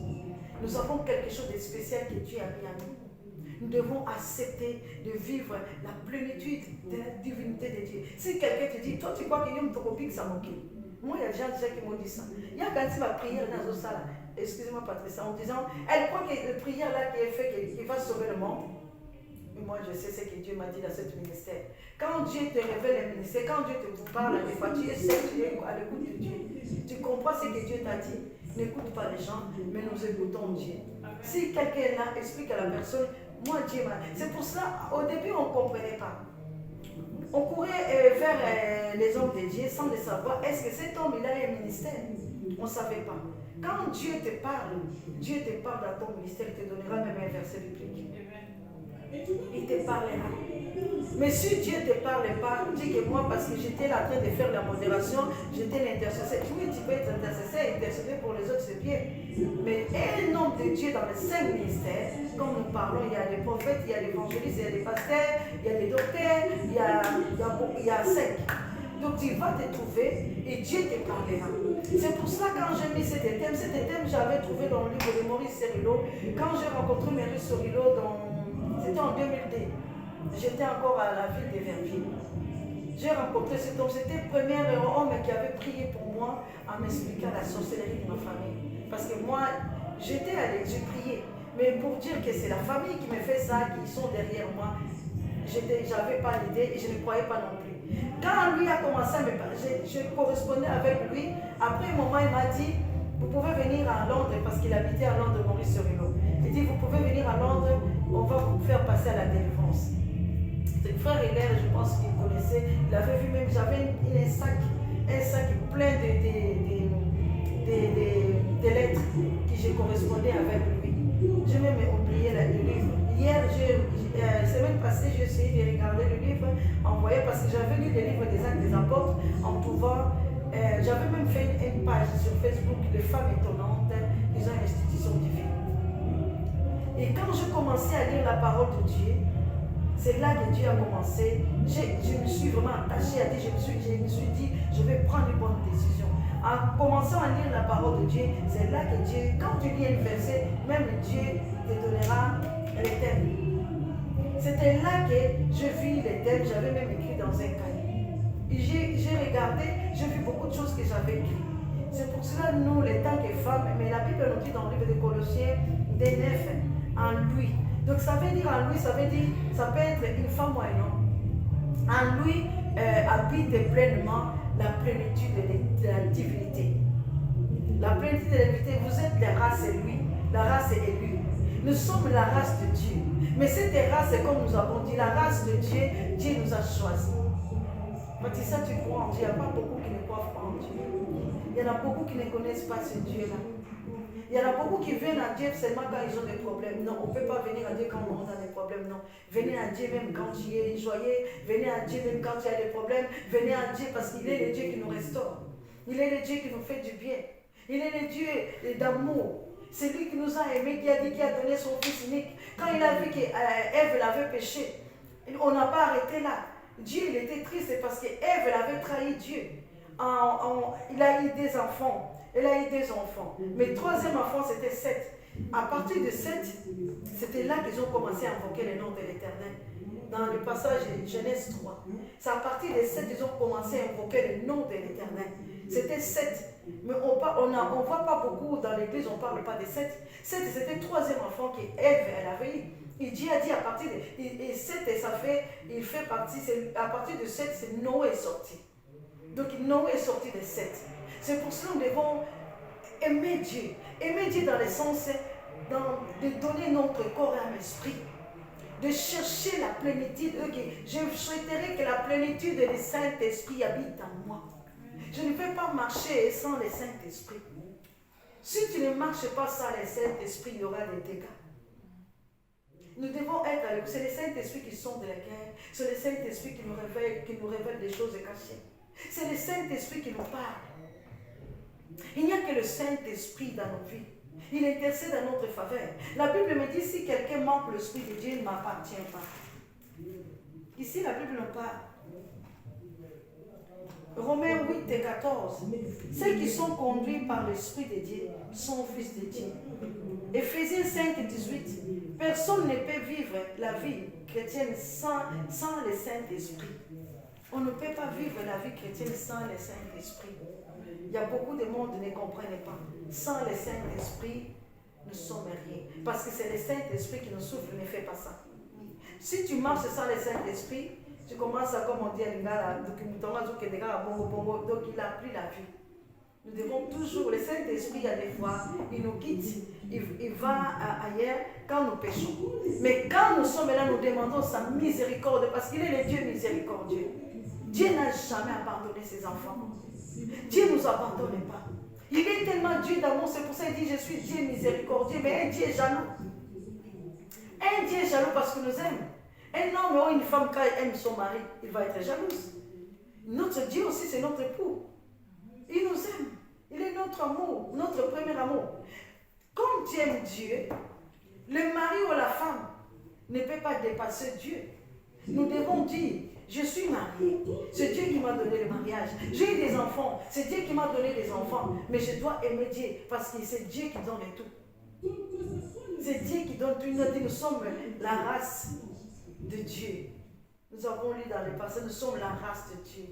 Nous avons quelque chose de spécial que Dieu a mis à nous. Nous devons accepter de vivre la plénitude de la divinité de Dieu. Si quelqu'un te dit, toi tu crois qu'il y a une copie qui s'en moque. Moi, il y a des gens déjà qui m'ont dit ça. Il y a quand il va prier dans une salle, excusez-moi Patricia, en disant, elle croit que la prière là qui est faite, qu'il va sauver le monde. Mais moi, je sais ce que Dieu m'a dit dans ce ministère. Quand Dieu te révèle le ministère, quand Dieu te parle, des fois, tu sais, tu es à l'écoute de Dieu. Tu comprends ce que Dieu t'a dit. N'écoute pas les gens, mais nous écoutons Dieu. Si quelqu'un là explique à la personne, moi, Dieu m'a... C'est pour cela, au début, on ne comprenait pas. On courait vers les hommes de Dieu sans le savoir. Est-ce que cet homme, il a un ministère? On ne savait pas. Quand Dieu te parle dans ton ministère, il te donnera même un verset biblique. Il te parlera. Mais si Dieu ne te parle pas, dis que moi, parce que j'étais là en train de faire la modération, j'étais l'intercesseur. Oui, tu peux être intercesseur, intercéder pour les autres, c'est bien. Mais un homme de Dieu dans les 5 ministères, comme nous parlons, il y a des prophètes, il y a des évangélistes, il y a des pasteurs, il y a des docteurs, il y a 5. Donc tu vas te trouver et Dieu te parlera. C'est pour ça quand j'ai mis cet thème j'avais trouvé dans le livre de Maurice Cerullo. Quand j'ai rencontré Maurice Cerullo, c'était en 2002. J'étais encore à la ville de Verviers. J'ai rencontré cet homme. C'était le premier homme qui avait prié pour moi en m'expliquant la sorcellerie de ma famille. Parce que moi, j'étais allée, j'ai prié. Mais pour dire que c'est la famille qui me fait ça, qui sont derrière moi, j'avais pas l'idée et je ne croyais pas non plus. Quand lui a commencé à me parler, je correspondais avec lui. Après un moment, il m'a dit, vous pouvez venir à Londres, parce qu'il habitait à Londres, Maurice Cerullo. Il dit, vous pouvez venir à Londres, on va vous faire passer à la délivrance. C'est le frère Hilaire, je pense qu'il connaissait. Il avait vu même, j'avais un sac plein de lettres que je correspondais avec lui. J'ai même oublié le livre. Hier, semaine passée, j'ai essayé de regarder le livre envoyé parce que j'avais lu le livre des Actes des Apôtres en trouvant. J'avais même fait une page sur Facebook, les femmes étonnantes, ils ont une institution divine. Et quand je commençais à lire la parole de Dieu, c'est là que Dieu a commencé. Je me suis vraiment attachée à Dieu. Je me suis dit, je vais prendre une bonne décision. En commençant à lire la parole de Dieu, c'est là que Dieu, quand tu lis un verset, même Dieu te donnera les thèmes. C'était là que je vis les thèmes, j'avais même écrit dans un cahier. J'ai regardé, j'ai vu beaucoup de choses que j'avais écrites. C'est pour cela, nous, les tant que femmes, mais la Bible nous dit dans le livre de Colossiens, des 9, en lui. Donc ça veut dire en lui, ça veut dire, ça peut être une femme ou un homme. En lui habite pleinement la plénitude de la divinité. La plénitude de la divinité, vous êtes la race élue, la race élue. Nous sommes la race de Dieu. Mais cette race, comme nous avons dit, la race de Dieu, Dieu nous a choisis. Parce que ça, tu crois en Dieu, il n'y a pas beaucoup qui ne croient pas en Dieu. Il y en a beaucoup qui ne connaissent pas ce Dieu-là. Il y en a beaucoup qui viennent à Dieu seulement quand ils ont des problèmes. Non, on ne peut pas venir à Dieu quand on a des problèmes. Non, venez à Dieu même quand tu es joyeux. Venez à Dieu même quand tu as des problèmes. Venez à Dieu parce qu'il est le Dieu qui nous restaure. Il est le Dieu qui nous fait du bien. Il est le Dieu d'amour. C'est lui qui nous a aimés, qui a dit qu'il a donné son fils unique. Quand il a vu qu'Ève l'avait péché, on n'a pas arrêté là. Dieu, il était triste parce qu'Ève avait trahi Dieu. Il a eu des enfants. Elle a eu des enfants. Mais le troisième enfant, c'était Seth. À partir de Seth, c'était là qu'ils ont commencé à invoquer le nom de l'Éternel. Dans le passage de Genèse 3. C'est à partir de Seth qu'ils ont commencé à invoquer le nom de l'Éternel. C'était Seth. Mais on ne voit pas beaucoup dans l'église, on ne parle pas de Seth. Seth, c'était le troisième enfant qu'Ève, elle avait eu. Et Dieu a dit à partir de... Et Seth, il fait partie... À partir de Seth, c'est Noé sorti. Donc Noé est sorti de Seth. C'est pour cela que nous devons aimer Dieu. Aimer Dieu dans le sens de donner notre corps et à l'esprit. De chercher la plénitude. Je souhaiterais que la plénitude du Saint-Esprit habite en moi. Je ne peux pas marcher sans le Saint-Esprit. Si tu ne marches pas sans le Saint-Esprit, il y aura des dégâts. Nous devons être avec. C'est le Saint-Esprit qui sonde la guerre. C'est le Saint-Esprit qui nous révèle des choses cachées. C'est le Saint-Esprit qui nous parle. Il n'y a que le Saint-Esprit dans nos vies. Il intercède en notre faveur. La Bible me dit, si quelqu'un manque l'Esprit de Dieu, il ne m'appartient pas. Ici, la Bible nous parle. Romains 8 et 14. Ceux qui sont conduits par l'Esprit de Dieu sont fils de Dieu. Éphésiens 5 et 18. Personne ne peut vivre la vie chrétienne sans le Saint-Esprit. On ne peut pas vivre la vie chrétienne sans le Saint-Esprit. Il y a beaucoup de monde qui ne comprennent pas. Sans le Saint-Esprit, nous ne sommes rien. Parce que c'est le Saint-Esprit qui nous souffle, ne fait pas ça. Si tu marches sans le Saint-Esprit, tu commences à, comme on dit à l'Ingala, donc il a pris la vie. Nous devons toujours, le Saint-Esprit, il y a des fois, il nous quitte, il va ailleurs quand nous péchons. Mais quand nous sommes là, nous demandons sa miséricorde, parce qu'il est le Dieu miséricordieux. Dieu n'a jamais abandonné ses enfants. Dieu ne nous abandonne pas. Il est tellement Dieu d'amour, c'est pour ça qu'il dit, je suis Dieu miséricordieux, mais un Dieu jaloux. Un Dieu jaloux parce qu'il nous aime. Un homme ou une femme, quand elle aime son mari, il va être jalouse. Notre Dieu aussi, c'est notre époux. Il nous aime. Il est notre amour, notre premier amour. Comme tu aimes Dieu, le mari ou la femme ne peut pas dépasser Dieu. Nous devons dire, je suis mariée, c'est Dieu qui m'a donné le mariage. J'ai eu des enfants, c'est Dieu qui m'a donné des enfants. Mais je dois aimer Dieu parce que c'est Dieu qui donne tout. C'est Dieu qui donne tout. Il nous dit, nous sommes la race de Dieu. Nous avons lu dans les passés, nous sommes la race de Dieu.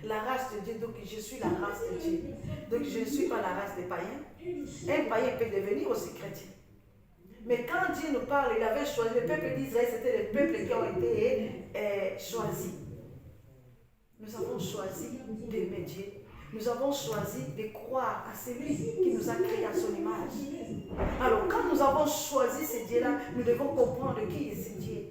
La race de Dieu, donc je suis la race de Dieu. Donc je ne suis pas la race des païens. Un païen peut devenir aussi chrétien. Mais quand Dieu nous parle, il avait choisi, le peuple d'Israël, c'était les peuples qui ont été choisis. Nous avons choisi d'aimer Dieu. Nous avons choisi de croire à celui qui nous a créés à son image. Alors quand nous avons choisi ce Dieu-là, nous devons comprendre qui est ce Dieu.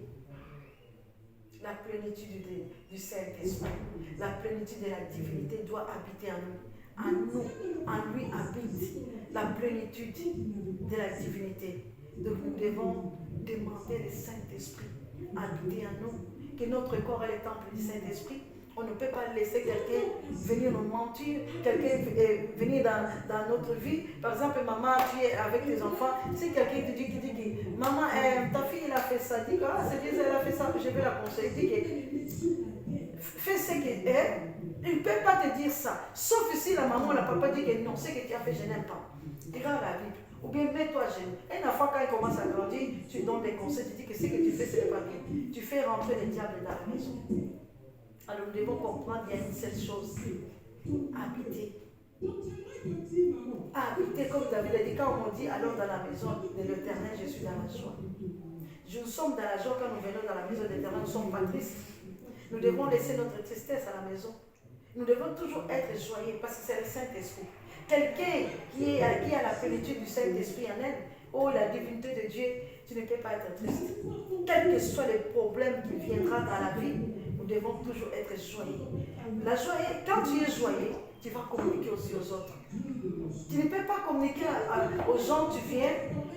La plénitude du Saint-Esprit, la plénitude de la divinité doit habiter en nous. En lui habite la plénitude de la divinité. Donc nous devons demander le Saint-Esprit habiter en nous, que notre corps est le temple du Saint-Esprit. On ne peut pas laisser quelqu'un venir nous mentir, quelqu'un venir dans notre vie. Par exemple, maman, tu es avec tes enfants. Si quelqu'un te dit, maman, ta fille, elle a fait ça, dis, ah, c'est bien, elle a fait ça, je vais la conseiller. Dis, fais ce qu'elle est. Il ne peut pas te dire ça. Sauf si la maman ou la papa dit que non, ce que tu as fait, je n'aime pas. Regarde la Bible. Ou bien mets-toi jeune. Et une fois quand il commence à grandir, tu donnes des conseils, tu dis que ce que tu fais, ce n'est pas bien. Tu fais rentrer les diables dans la maison. Alors nous devons comprendre qu'il y a une seule chose. Habiter. Habiter, comme David a dit, quand on dit alors dans la maison de l'Éternel, je suis dans la joie. Nous sommes dans la joie quand nous venons dans la maison de l'Éternel, nous ne sommes pas tristes. Nous devons laisser notre tristesse à la maison. Nous devons toujours être joyeux parce que c'est le Saint-Esprit. Quelqu'un qui a la plénitude du Saint-Esprit en elle, oh la divinité de Dieu, tu ne peux pas être triste. Quels que soient les problèmes qui viendront dans la vie, nous devons toujours être joyeux. La joie, quand tu es joyeux, tu vas communiquer aussi aux autres. Tu ne peux pas communiquer aux gens, tu viens,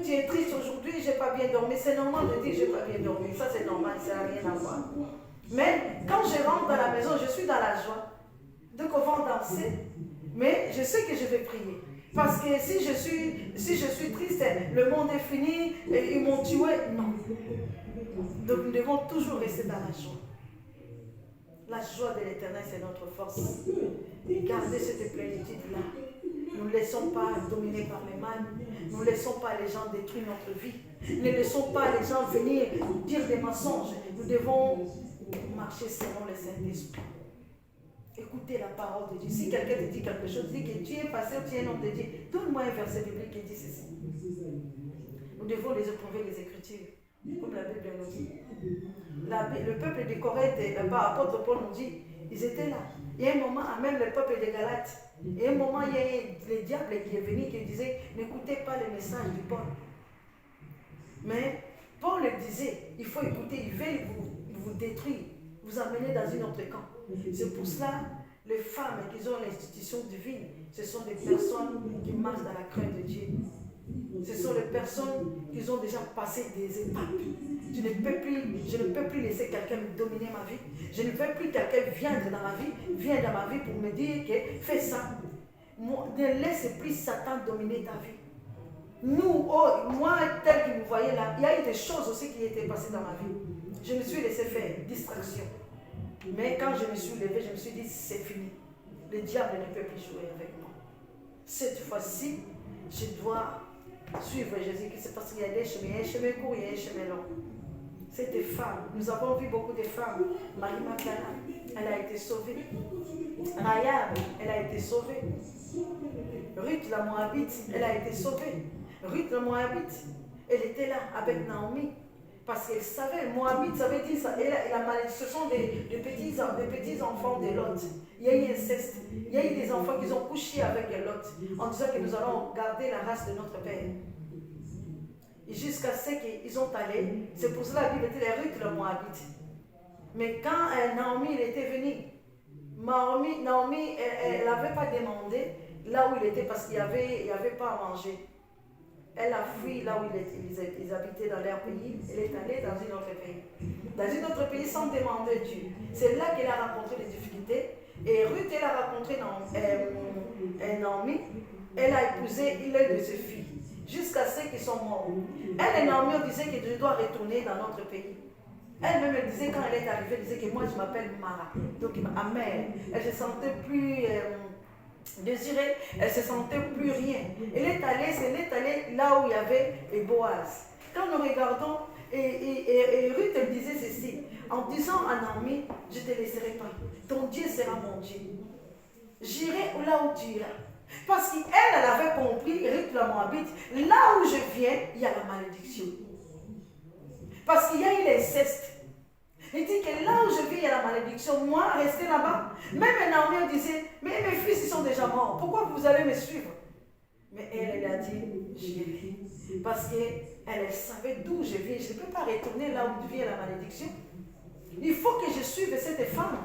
tu es triste aujourd'hui, je n'ai pas bien dormi. C'est normal de dire je n'ai pas bien dormi. Ça c'est normal, ça n'a rien à voir. Mais quand je rentre dans la maison, je suis dans la joie. Donc on va danser, mais je sais que je vais prier. Parce que si je suis triste, le monde est fini, ils m'ont tué. Non. Donc nous devons toujours rester dans la joie. La joie de l'Éternel, c'est notre force. Gardez cette plénitude-là. Nous ne laissons pas dominer par le mal. Nous ne laissons pas les gens détruire notre vie. Ne laissons pas les gens venir dire des mensonges. Nous devons marcher selon le Saint-Esprit. Écoutez la parole de Dieu. Si quelqu'un te dit quelque chose, dit que tu es passé ou tu es un homme de Dieu, donne-moi un verset biblique qui dit ceci. Nous devons les éprouver les Écritures, comme la Bible nous dit. Le peuple de Corinthe, l'apôtre Paul nous dit, ils étaient là. Il y a un moment, même le peuple de Galates, il y a un moment, il y a le diable qui est venu qui disait, n'écoutez pas le message de Paul. Mais Paul disait, il faut écouter, il veut vous détruire, vous amener dans une autre camp. C'est pour cela, les femmes qui ont l'institution divine, ce sont des personnes qui marchent dans la crainte de Dieu. Ce sont les personnes qui ont déjà passé des étapes. Je ne peux plus laisser quelqu'un me dominer ma vie. Je ne peux plus quelqu'un vienne dans ma vie pour me dire que fais ça. Ne laisse plus Satan dominer ta vie. Moi, tel que vous voyez là, il y a eu des choses aussi qui étaient passées dans ma vie. Je me suis laissé faire distraction. Mais quand je me suis levé, je me suis dit, c'est fini. Le diable ne peut plus jouer avec moi. Cette fois-ci, je dois suivre Jésus-Christ parce qu'il y a des chemins. Il y a un chemin court, il y a un chemin long. C'est des femmes. Nous avons vu beaucoup de femmes. Marie Magdala, elle a été sauvée. Rahab, elle a été sauvée. Ruth la Moabite, elle a été sauvée. Ruth la Moabite, elle était là avec Naomi. Parce qu'elle savait, Moabite, ça veut dire ça. Ce sont des petits enfants de Lot. Il y a eu inceste. Il y a eu des enfants qui ont couché avec Lot en disant que nous allons garder la race de notre père. Et jusqu'à ce qu'ils ont allé, c'est pour cela que la Bible était Ruth la Moabite. Mais quand Naomi elle était venue, Naomi elle n'avait pas demandé là où il était parce qu'il n'y avait pas à manger. Elle a fui là où ils habitaient dans leur pays. Elle est allée dans un autre pays. Dans un autre pays sans demander Dieu. C'est là qu'elle a rencontré des difficultés. Et Ruth, elle a rencontré Naomi. Elle a épousé l'une de ses filles. Jusqu'à ce qu'ils sont morts. Elle et Naomi disaient que je dois retourner dans notre pays. Elle-même elle disait, quand elle est arrivée, elle disait que moi je m'appelle Mara. Donc amère. Elle se sentait plus désirée, elle se sentait plus rien. Elle est allée là où il y avait Boaz. Quand nous regardons, et Ruth elle disait ceci, en disant à Naomi, je ne te laisserai pas. Ton Dieu sera mon Dieu. J'irai là où tu iras. Parce qu'elle avait compris, Ruth la Moabite, là où je viens, il y a la malédiction. Parce qu'il y a eu l'inceste. Il dit que là où je vis, il y a la malédiction. Moi, rester là-bas. Même Naomi disait, mais mes fils, ils sont déjà morts. Pourquoi vous allez me suivre? Mais elle a dit, j'irai. Parce qu'elle savait d'où je viens. Je ne peux pas retourner là où vient la malédiction. Il faut que je suive cette femme.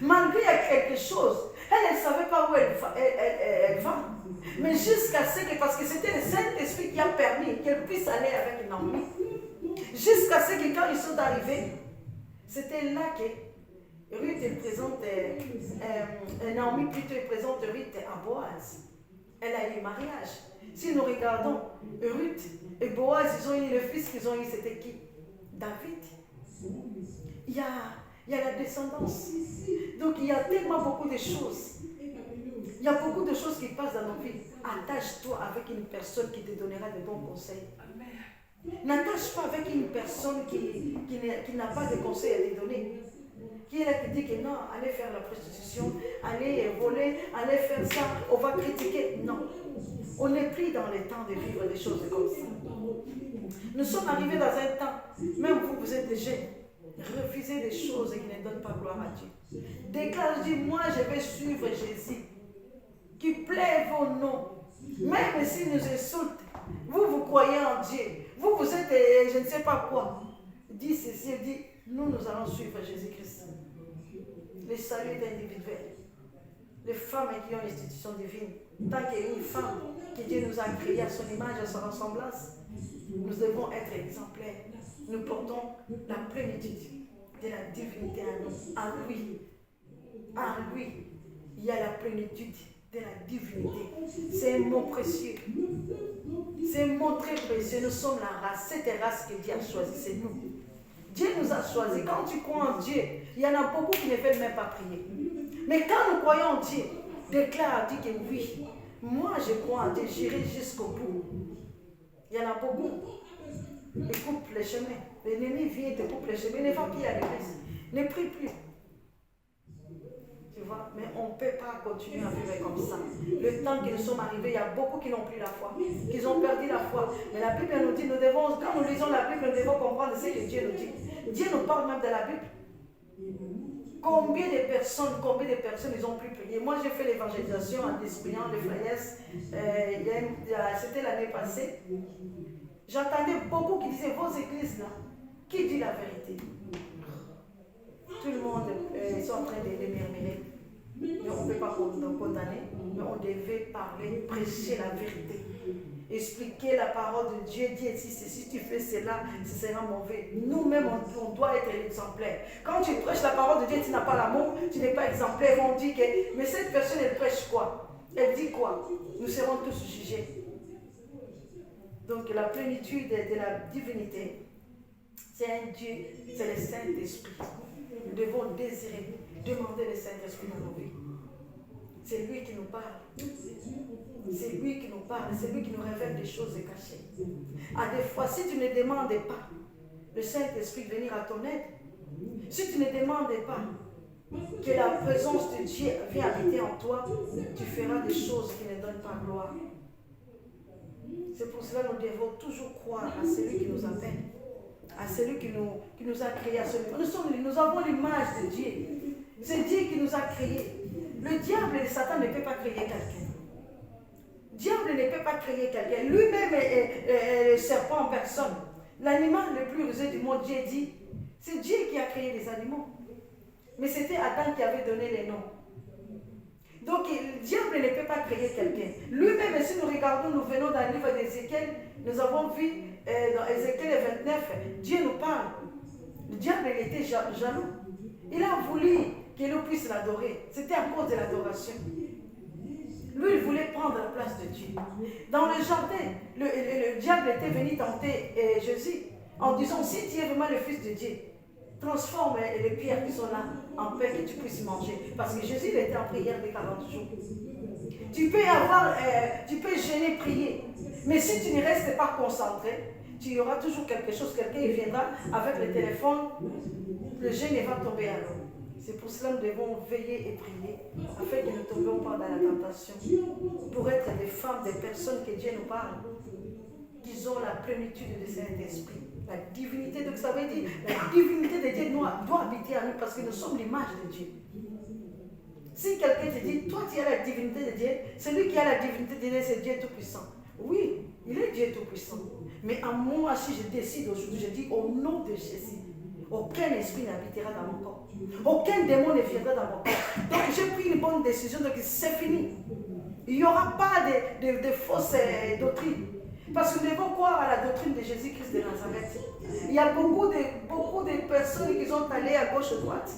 Malgré quelque chose, elle ne savait pas où elle va. Mais jusqu'à ce que, parce que c'était le Saint-Esprit qui a permis qu'elle puisse aller avec Naomi. Jusqu'à ce que quand ils sont arrivés, c'était là que Ruth elle présente, Naomi plutôt présente Ruth à Boaz. Elle a eu mariage. Si nous regardons Ruth et Boaz, ils ont eu le fils qu'ils ont eu, c'était qui? David. Il y a la descendance. Donc il y a tellement beaucoup de choses. Il y a beaucoup de choses qui passent dans nos vies. Attache-toi avec une personne qui te donnera de bons conseils. N'attache pas avec une personne qui n'a pas de conseils à te donner. Qui est là qui dit que non, allez faire la prostitution, allez voler, allez faire ça, on va critiquer. Non. On n'est plus dans le temps de vivre des choses comme ça. Nous sommes arrivés dans un temps, même vous êtes des jeunes, refusez des choses qui ne donnent pas gloire à Dieu. Déclare, dis, moi je vais suivre Jésus, qui plaît vos noms. Même s'ils nous insultent, vous croyez en Dieu. Vous êtes, je ne sais pas quoi. Dis ceci, dit, nous allons suivre Jésus-Christ. Le salut est individuel. Les femmes qui ont l'institution divine, tant qu'il y a une femme que Dieu nous a créée à son image, à sa ressemblance, nous devons être exemplaires. Nous portons la plénitude de la divinité à nous. En lui. En lui, il y a la plénitude de la divinité. C'est un mot précieux. C'est un mot très précieux. Nous sommes la race. Cette race que Dieu a choisie, c'est nous. Dieu nous a choisis. Quand tu crois en Dieu, il y en a beaucoup qui ne veulent même pas prier. Mais quand nous croyons en Dieu, déclare, dit que oui, moi je crois en Dieu, j'irai jusqu'au bout. Il y en a beaucoup. Ils coupent les chemins. L'ennemi vient te couper les chemins. Ne va plus à l'église. Ne prie plus. Tu vois, mais on ne peut pas continuer à vivre comme ça. Le temps que nous sommes arrivés, il y a beaucoup qui n'ont plus la foi, qui ont perdu la foi. Mais la Bible nous dit, quand nous lisons la Bible, nous devons comprendre ce que Dieu nous dit. Dieu nous parle même de la Bible. Combien de personnes ils ont pu prier. Moi, j'ai fait l'évangélisation en distribuant les flyers. C'était l'année passée. J'entendais beaucoup qui disaient, vos églises là, qui dit la vérité? Tout le monde, ils sont en train de murmurer. Mais on ne peut pas condamner, mais on devait parler, prêcher la vérité. Expliquer la parole de Dieu, dire si tu fais cela, ce sera mauvais. Nous-mêmes, on doit être exemplaires. Quand tu prêches la parole de Dieu, tu n'as pas l'amour, tu n'es pas exemplaire. On dit que, mais cette personne, elle prêche quoi? Elle dit quoi? Nous serons tous jugés. Donc la plénitude de la divinité, c'est un Dieu, c'est le Saint-Esprit. Nous devons désirer, demander le Saint-Esprit dans nos vies. C'est lui qui nous parle. C'est lui qui nous parle. C'est lui qui nous révèle des choses cachées. À des fois, si tu ne demandes pas le Saint-Esprit de venir à ton aide, si tu ne demandes pas que la présence de Dieu vienne habiter en toi, tu feras des choses qui ne donnent pas gloire. C'est pour cela que nous devons toujours croire à celui qui nous appelle, à celui qui nous a créés à ce niveau. Nous avons l'image de Dieu. C'est Dieu qui nous a créés. Le diable et Satan ne peuvent pas créer quelqu'un. Le diable ne peut pas créer quelqu'un. Lui-même est le serpent en personne. L'animal le plus rusé du monde, Dieu dit, c'est Dieu qui a créé les animaux. Mais c'était Adam qui avait donné les noms. Donc le diable ne peut pas créer quelqu'un. Lui-même, si nous regardons, nous venons dans le livre d'Ézéchiel, nous avons vu dans Ézéchiel 29, Dieu nous parle. Le diable, il était jaloux. Il a voulu que nous puissions l'adorer. C'était à cause de l'adoration. Lui, il voulait prendre la place de Dieu. Dans le jardin, le diable était venu tenter Jésus en disant, si tu es vraiment le Fils de Dieu, transforme les pierres qui sont là en pain que tu puisses manger. Parce que Jésus il était en prière de 40 jours. Tu peux gêner, prier. Mais si tu ne restes pas concentré, tu auras toujours quelque chose. Quelqu'un viendra avec le téléphone, le jeûne va tomber à l'eau. C'est pour cela que nous devons veiller et prier, afin que nous ne tombions pas dans la tentation. Pour être des femmes, des personnes que Dieu nous parle, qui ont la plénitude de Saint-Esprit. La divinité, donc ça veut dire, la divinité de Dieu doit habiter à nous parce que nous sommes l'image de Dieu. Si quelqu'un te dit, toi tu as la divinité de Dieu, celui qui a la divinité de Dieu, c'est Dieu Tout-Puissant. Oui, il est Dieu Tout-Puissant. Mais à moi, si je décide aujourd'hui, je dis au nom de Jésus, aucun esprit n'habitera dans mon corps. Aucun démon ne viendra dans mon corps. Donc j'ai pris une bonne décision, donc c'est fini. Il n'y aura pas de fausses doctrines. Parce que nous devons croire à la doctrine de Jésus-Christ de Nazareth. Il y a beaucoup de personnes qui sont allées à gauche et droite.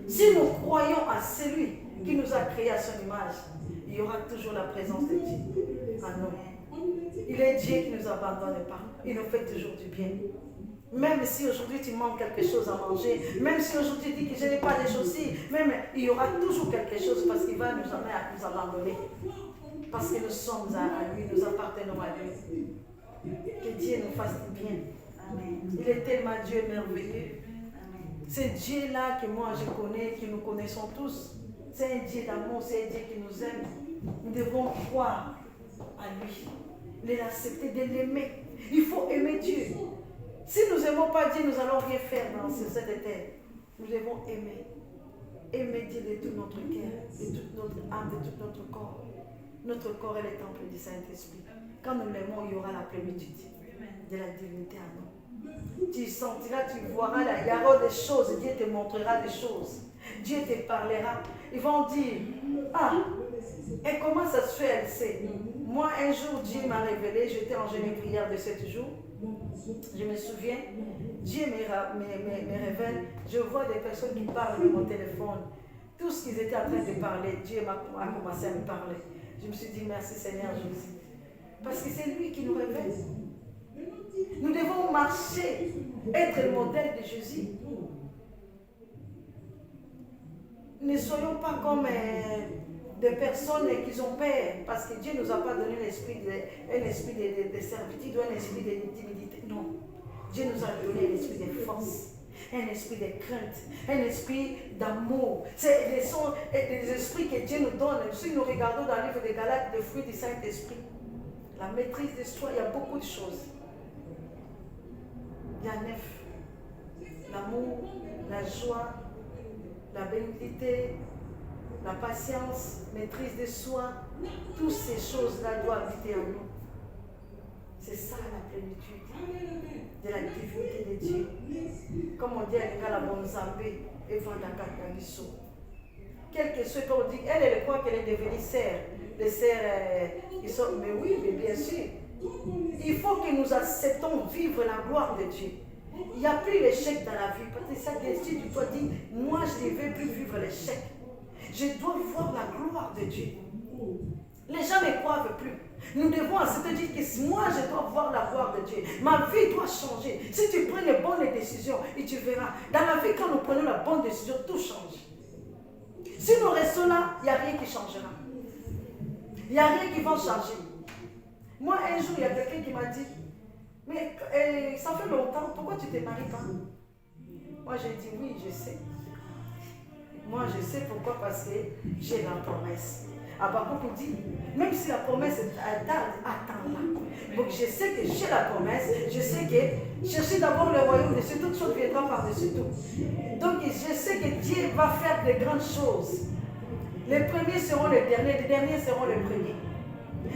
Si nous croyons à celui qui nous a créés à son image, il y aura toujours la présence de Dieu en nous. Il est Dieu qui ne nous abandonne pas. Il nous fait toujours du bien. Même si aujourd'hui tu manques quelque chose à manger, même si aujourd'hui tu dis que je n'ai pas les chaussures, même il y aura toujours quelque chose parce qu'il va nous amener à nous abandonner. Parce que nous sommes à lui, nous appartenons à lui. Que Dieu nous fasse du bien. Amen. Il est tellement Dieu merveilleux. C'est Dieu-là que moi je connais, que nous connaissons tous. C'est un Dieu d'amour, c'est un Dieu qui nous aime. Nous devons croire à lui, de l'accepter, de l'aimer. Il faut aimer Dieu. Si nous n'aimons pas Dieu, nous allons rien faire dans cette terre. Nous devons aimer. Aimer Dieu de tout notre cœur, de toute notre âme, de tout notre corps. Notre corps est le temple du Saint-Esprit. Quand nous l'aimons, il y aura la plénitude de la divinité en nous. Tu sentiras, tu verras, il y aura des choses, Dieu te montrera des choses. Dieu te parlera. Ils vont dire, ah, et comment ça se fait, elle sait. Moi, un jour, Dieu m'a révélé, j'étais en jeûne et prière de 7 jours. Je me souviens, Dieu me révèle, je vois des personnes qui parlent de mon téléphone. Tout ce qu'ils étaient en train de parler, Dieu a commencé à me parler. Je me suis dit, merci Seigneur Jésus. Parce que c'est lui qui nous révèle. Nous devons marcher, être le modèle de Jésus. Ne soyons pas comme des personnes qui ont peur, parce que Dieu ne nous a pas donné un esprit de servitude ou un esprit de timidité. Non. Dieu nous a donné un esprit de force, un esprit de crainte, un esprit d'amour. C'est des esprits que Dieu nous donne. Si nous regardons dans le livre de Galates, le fruit du Saint-Esprit, la maîtrise de soi, il y a beaucoup de choses. Il y a 9. L'amour, la joie, la bénignité, la patience, maîtrise de soi, toutes ces choses-là doivent habiter en nous. C'est ça la plénitude de la divinité de Dieu. Comme on dit à la Bonzambe, Evanda Kakagiso. Quel que soit qu'on dit, elle croit qu'elle est devenue sœur. Les sœurs, ils sont, mais oui, mais bien sûr. Il faut que nous acceptons vivre la gloire de Dieu. Il n'y a plus l'échec dans la vie. Parce que ça, Dieu doit dire, moi je ne vais plus vivre l'échec. Je dois voir la gloire de Dieu. Les gens ne croient plus. Nous devons accepter dire que moi je dois voir la gloire de Dieu. Ma vie doit changer. Si tu prends les bonnes décisions, et tu verras. Dans la vie, quand nous prenons la bonne décision, tout change. Si nous restons là, il n'y a rien qui changera. Il n'y a rien qui va changer. Moi, un jour, il y a quelqu'un qui m'a dit, mais ça fait longtemps, pourquoi tu ne te maries pas? Moi, j'ai dit, oui, je sais. Moi, je sais pourquoi, parce que j'ai la promesse. Habakkuk dit, même si la promesse est tarde, attends-la. Donc, je sais que j'ai la promesse, je sais que chercher d'abord le royaume de Dieu, toute chose viendra par-dessus tout. Donc, je sais que Dieu va faire de grandes choses. Les premiers seront les derniers seront les premiers.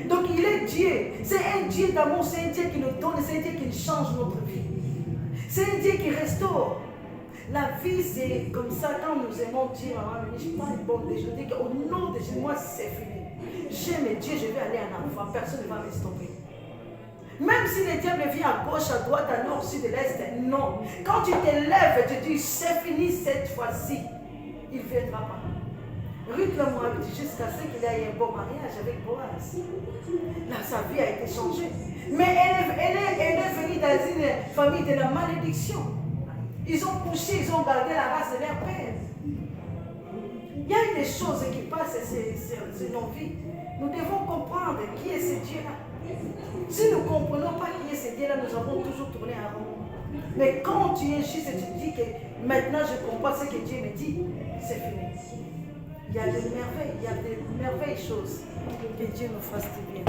Donc, il est Dieu. C'est un Dieu d'amour, c'est un Dieu qui nous donne, c'est un Dieu qui change notre vie. C'est un Dieu qui restaure. La vie, c'est comme ça, quand nous aimons Dieu, je parle bon, je dis qu'au nom de Jésus, moi, c'est fini. J'aime Dieu, je vais aller en enfant, personne ne va me stopper. Même si le diable vient à gauche, à droite, à nord, sud, à l'est, non. Quand tu te lèves et tu dis, c'est fini cette fois-ci, il ne viendra pas. Ruth le Moabite, jusqu'à ce qu'il ait un bon mariage avec Boaz. Là, sa vie a été changée. Mais elle est venue dans une famille de la malédiction. Ils ont poussé, ils ont gardé la race de leur père. Il y a des choses qui passent sur nos vies. Nous devons comprendre qui est ce Dieu-là. Si nous ne comprenons pas qui est ce Dieu-là, nous avons toujours tourné en rond. Mais quand tu es juste et tu dis que maintenant je comprends ce que Dieu me dit, c'est fini. Il y a des merveilles, choses. Que Dieu nous fasse du bien.